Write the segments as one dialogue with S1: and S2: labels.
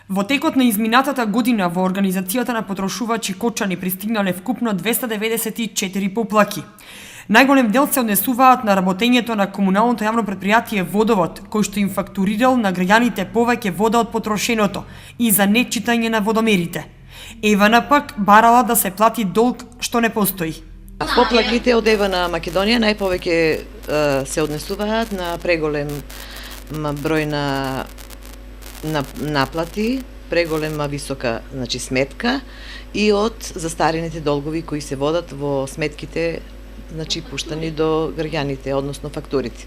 S1: Во текот на изминатата година во Организацијата на потрошувачи Кочани пристигнале вкупно 294 поплаки. Најголем дел се однесуваат на работењето на комуналното јавно претпријатие Водовод, кој што им фактурирал на граѓаните повеќе вода од потрошеното и за нечитање на водомерите. Евана пак барала да се плати долг што не постои.
S2: Поплаките од Евана Македонија најповеќе се однесуваат на преголем број на наплати, преголема висока сметка и од застарените долгови кои се водат во сметките пуштани до граѓаните, односно фактурите.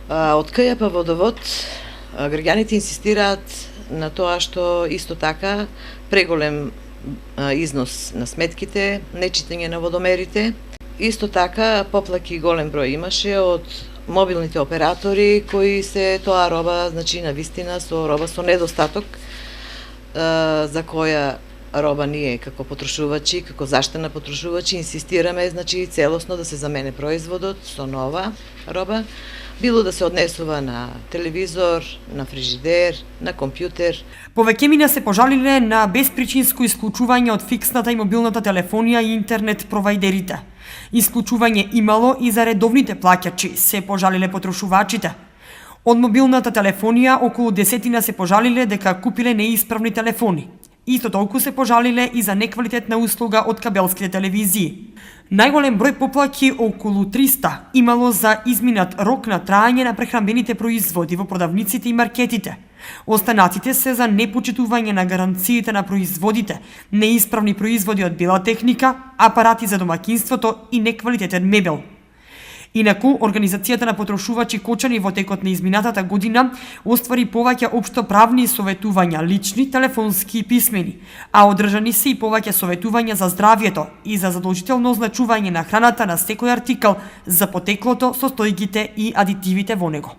S2: Од КЈП Водовод граѓаните инсистираат на тоа што исто така преголем износ на сметките, нечитање на водомерите. Исто така поплаки голем број имаше од мобилните оператори кои се тоа роба, на вистина со роба со недостаток, за која роба ние како потрошувачи, како заштена потрошувачи инсистираме целосно да се замене производот со нова роба, било да се однесува на телевизор, на фрижидер, на компјутер.
S1: Повеќемина се пожалиле на беспричинско исклучување од фиксната и мобилната телефонија и интернет провајдерите. Исклучување имало и за редовните плаќачи, се пожалиле потрошувачите. Од мобилната телефонија околу 10 се пожалиле дека купиле неисправни телефони. Исто толку се пожалиле и за неквалитетна услуга од кабелските телевизии. Најголем број поплаки, околу 300, имало за изминат рок на траење на прехранбените производи во продавниците и маркетите. Останаците се за непочитување на гаранциите на производите, неисправни производи од бела техника, апарати за домакинството и неквалитетен мебел. Инаку, Организацијата на потрошувачи Кочани во текот на изминатата година оствари повеќе општо правни советувања, лични, телефонски и писмени, а одржани се и повеќе советувања за здравјето и за задолжително означување на храната на секој артикал за потеклото, состојките и адитивите во него.